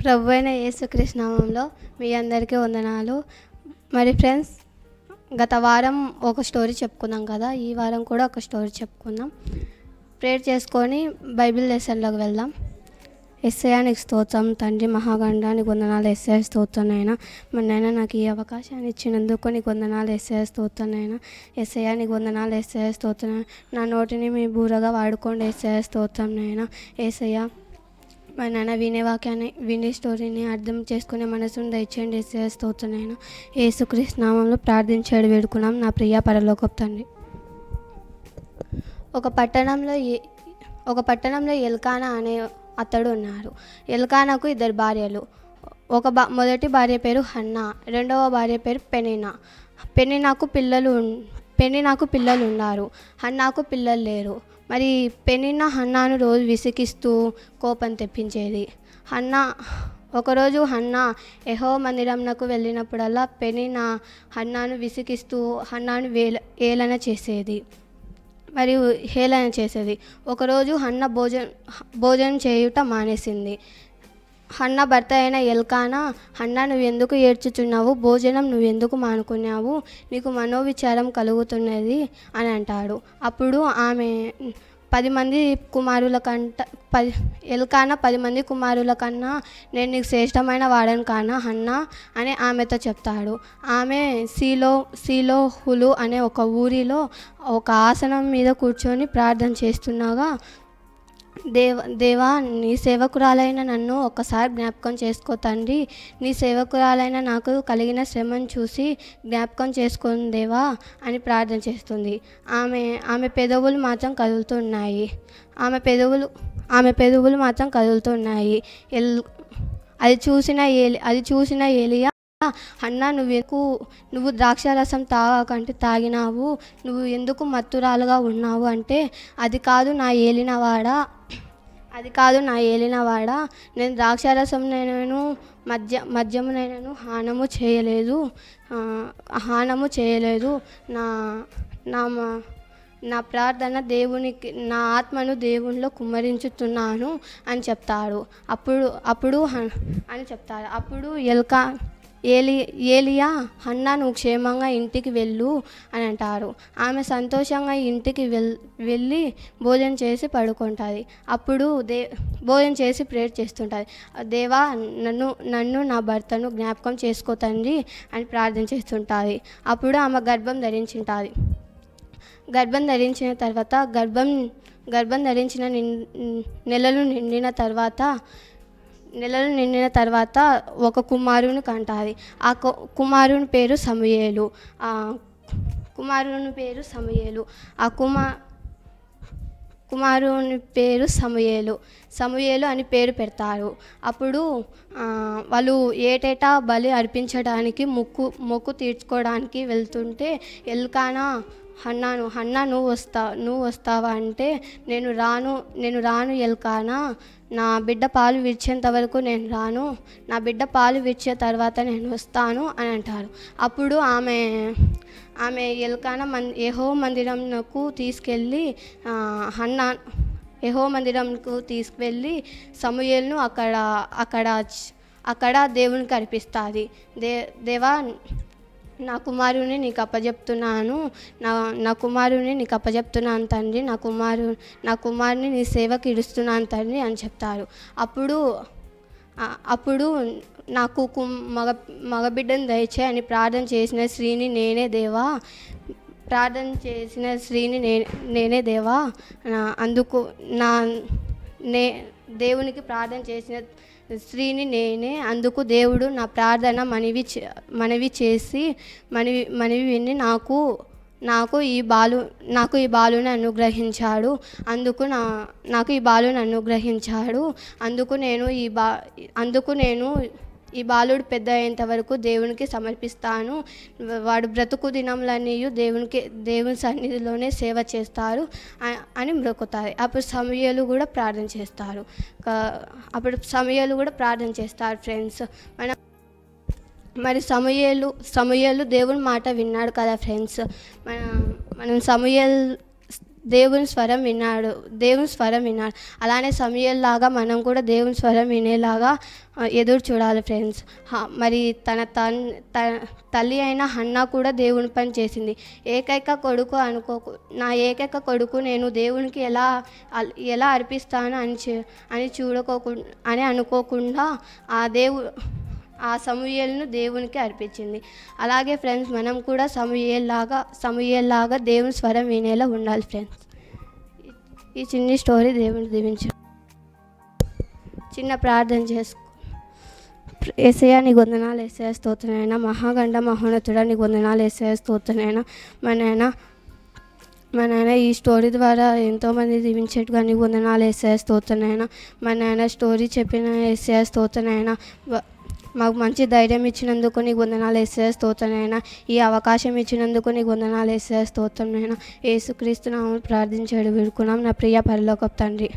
ప్రభువైన యేసుక్రీస్తు నామములో మీ అందరికీ వందనాలు. మరి ఫ్రెండ్స్, గత వారం ఒక స్టోరీ చెప్పుకున్నాం కదా, ఈ వారం కూడా ఒక స్టోరీ చెప్పుకుందాం. ప్రేయర్ చేసుకొని బైబిల్ లెసన్లోకి వెళ్దాం. యేసయ్యా నీకు స్తోత్రం తండ్రి, మహాగండా నీకు వందనాలు. యేసయ్యా స్తోత్రం నాయనా, మరి నాయనా నాకు ఈ అవకాశాన్ని ఇచ్చినందుకు నీకు వందనాలు. యేసయ్యా స్తోత్రం నాయనా. యేసయ్యా నీకు వందనాలు. యేసయ్యా స్తోత్రం. నా నోటిని మీ బూరగా వాడుకోండి. యేసయ్యా స్తోత్రం నాయనా. యేసయ్యా మరి నాన్న వినే వాక్యాన్ని, వినే స్టోరీని అర్థం చేసుకునే మనసును దయచేయండి. యేసయ్యా స్తోత్రం నాయనా. యేసుక్రీస్తు నామములో ప్రార్థించాడు వేడుకున్నాం నా ప్రియ పరలోకపు తండ్రి. ఒక పట్టణంలో ఎల్కానా అనే అతడు ఉన్నారు. ఎల్కానాకు 2 భార్యలు. మొదటి భార్య పేరు హన్నా, రెండవ భార్య పేరు పెనిన్నా. పెనిన్నాకు పిల్లలు ఉన్నారు, హన్నాకు పిల్లలు లేరు. మరి పెనిన్నా హన్నాను రోజు విసిగిస్తూ కోపం తెప్పించేది. ఒకరోజు హన్నా యెహోవా మందిరంకు వెళ్ళినప్పుడల్లా పెనిన్నా హన్నాను విసిగిస్తూ హన్నాను హేళన చేసేది. ఒకరోజు హన్నా భోజనం చేయుట మానేసింది. హన్నా భర్త అయిన ఎల్కానా, హన్నా నువ్వెందుకు ఏడ్చుచున్నావు? భోజనం నువ్వెందుకు మానుకున్నావు? నీకు మనోవిచారం కలుగుతున్నది అని అంటాడు. అప్పుడు ఆమె 10 మంది కుమారుల ఎల్కానా 10 మంది కుమారుల కన్నా నేను నీకు శ్రేష్టమైన వాడను కానా హన్నా అని ఆమెతో చెప్తాడు. ఆమె సీలోహులు అనే ఒక ఊరిలో ఒక ఆసనం మీద కూర్చొని ప్రార్థన చేస్తుండగా, దేవా నీ సేవకురాలైన నన్ను ఒక్కసారి జ్ఞాపకం చేసుకో తండ్రి. నీ సేవకురాలైన నాకు కలిగిన శ్రమను చూసి జ్ఞాపకం చేసుకోను దేవా అని ప్రార్థన చేస్తుంది. ఆమె పెదవులు మాత్రం కదులుతున్నాయి. అది చూసిన ఏలియా, హన్నా నువ్వు ద్రాక్షారసం తాగకంటే తాగినావు, నువ్వు ఎందుకు మత్తురాలుగా ఉన్నావు అంటే, అది కాదు నా నేను ద్రాక్షారసంనైనను మద్యమునైనను హానము చేయలేదు. నా ప్రార్థన దేవునికి, నా ఆత్మను దేవునిలో కుమ్మరించుతున్నాను అని చెప్తాడు. అప్పుడు ఏలియా, హన్నా నువ్వు క్షేమంగా ఇంటికి వెళ్ళు అని అంటారు. ఆమె సంతోషంగా ఇంటికి వెళ్ళి భోజనం చేసి పడుకుంటుంది. అప్పుడు భోజనం చేసి ప్రేయర్ చేస్తుంటుంది. దేవా నన్ను నా భర్తను జ్ఞాపకం చేసుకో తండ్రి అని ప్రార్థన చేస్తుంటుంది. అప్పుడు ఆమె గర్భం ధరించిన తర్వాత గర్భం ధరించిన నెలలు నిండిన తర్వాత ఒక కుమారుని కంటాది. ఆ కుమారుని పేరు సమూయేలు. సమూయేలు అని పేరు పెడతారు. అప్పుడు వాళ్ళు ఏటేటా బలి అర్పించడానికి మొక్కు తీర్చుకోవడానికి వెళ్తుంటే ఎల్కానా హన్నా నువ్వు వస్తావా అంటే, నేను రాను ఎల్కానా, నా బిడ్డ పాలు విడిచేంత వరకు నేను రాను, నా బిడ్డ పాలు విడిచే తర్వాత నేను వస్తాను అని అంటారు. అప్పుడు ఆమె ఎల్కానా యెహోవా మందిరంకు తీసుకెళ్ళి సమూయేలును అక్కడ దేవునికి అర్పిస్తుంది. దేవా నా కుమారుని నీకు అప్పజెప్తున్నాను తండ్రి, నా కుమారుని నీ సేవకి ఇడుస్తున్నాను తండ్రి అని చెప్తారు. అప్పుడు నాకు మగబిడ్డను దయచే అని ప్రార్థన చేసిన స్త్రీని నేనే దేవా అందుకు దేవునికి ప్రార్థన చేసిన స్త్రీని నేనే. అందుకు దేవుడు నా ప్రార్థన మనవి విని నాకు ఈ బాలుని అనుగ్రహించాడు. అందుకు నేను ఈ బాలుడు పెద్ద అయ్యేంత వరకు దేవునికి సమర్పిస్తాను. వాడు బ్రతుకు దినములన్నీ దేవుని సన్నిధిలోనే సేవ చేస్తారు అని మొక్కుతారు. అప్పుడు సమూయేలు కూడా ప్రార్థన చేస్తారు ఫ్రెండ్స్. మరి సమూయేలు దేవుని మాట విన్నాడు కదా ఫ్రెండ్స్. మనం దేవుని స్వరం విన్నాడు. అలానే సమూయేలులాగా మనం కూడా దేవుని స్వరం వినేలాగా ఎదురు చూడాలి ఫ్రెండ్స్. మరి తన తల్లి అయిన హన్నా కూడా దేవుని పని చేసింది. నా ఏకైక కొడుకు నేను దేవునికి ఎలా అర్పిస్తాను అని అనుకోకుండా ఆ సమూయేలును దేవునికి అర్పించింది. అలాగే ఫ్రెండ్స్, మనం కూడా సమూయేలులాగా దేవుని స్వరం వినేలా ఉండాలి ఫ్రెండ్స్. ఈ చిన్ని స్టోరీ దేవుని దీవించు. చిన్న ప్రార్థన చేసుకో. యేసయ్యా నీకు వందనాలు, యేసయ్యా స్తోత్రనైనా, మహాగండ మహోన్నతుడా నీకు వందనాలు, యేసయ్యా స్తోత్రనైనా. మా నాయన ఈ స్టోరీ ద్వారా ఎంతోమంది దీవించేట్టుగా నీకు వందనాలు, యేసయ్యా స్తోత్రనైనా. మా నాయన స్టోరీ చెప్పిన యేసయ్యా స్తోత్రనైనా. మాకు మంచి ధైర్యం ఇచ్చినందుకు నీకు వందనాలు, యేసయ్యా స్తోత్రనైనా. ఈ అవకాశం ఇచ్చినందుకు నీకు వందనాలు, యేసయ్యా స్తోత్రనైనా. యేసుక్రీస్తు నామమున ప్రార్థించాడు వేడుకున్నాం నా ప్రియ పరలోకపు తండ్రి.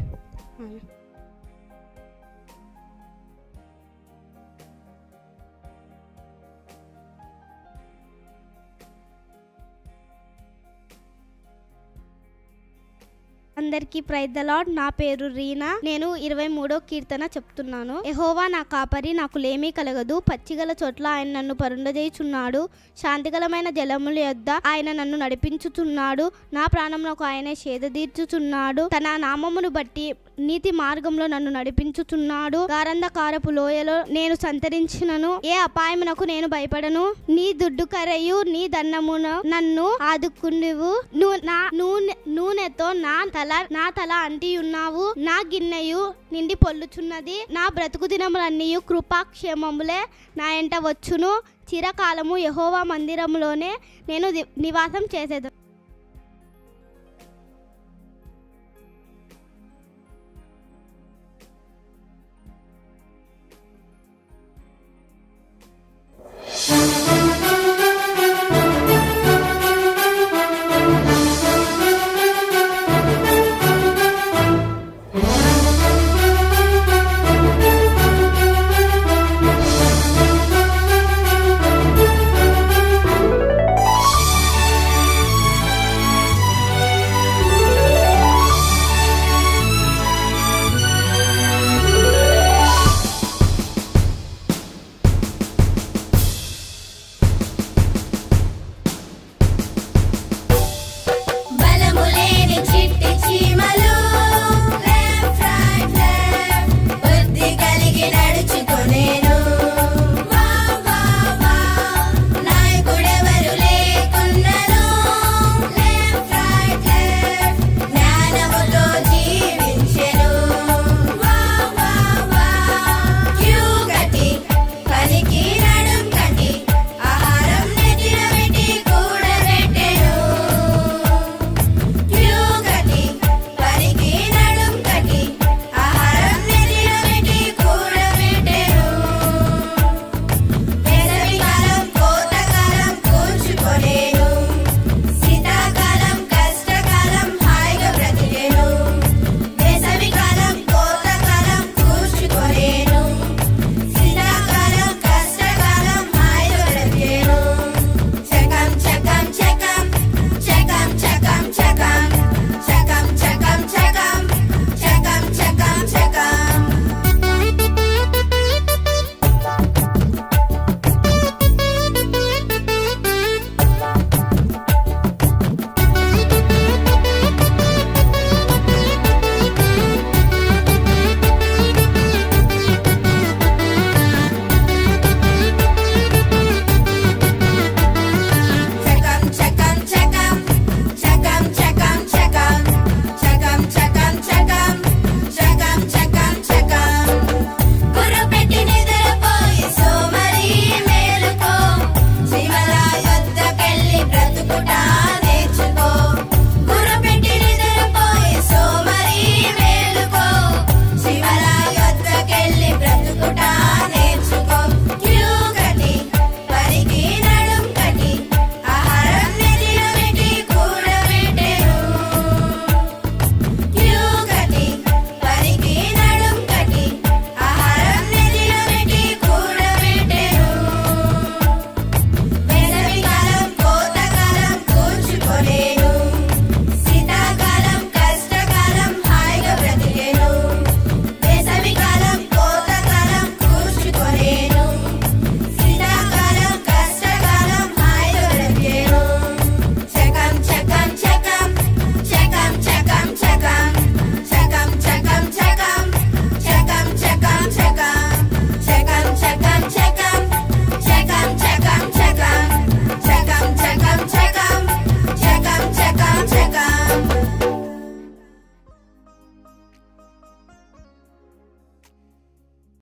అందరికీ ప్రైజ్ ద లార్డ్. నా పేరు రీనా. నేను 23వ కీర్తన చెప్తున్నాను. యెహోవా నా కాపరి, నాకు లేమీ కలగదు. పచ్చిగల చోట్ల ఆయన నన్ను పరుండజేయుచున్నాడు. శాంతికరమైన జలముల యొద్ద ఆయన నన్ను నడిపించుచున్నాడు. నా ప్రాణమునకు ఆయనే సేదదీర్చుచున్నాడు. తన నామమును బట్టి నీతి మార్గంలో నన్ను నడిపించుచున్నాడు. గారంధకారపు లోయలో నేను సంతరించినను, ఏ అపాయమునకు నేను భయపడను. నీ దుడ్డు కర్రయు నీ దన్నమును నన్ను ఆదుకునివు. నూనెతో నా తల అంటి ఉన్నావు. నా గిన్నెయు నిండి పొల్లుచున్నది. నా బ్రతుకు దినములన్నీ కృపాక్షేమములే నా ఎంట వచ్చును. చిరకాలము యెహోవా మందిరములోనే నేను నివాసం చేసేదను.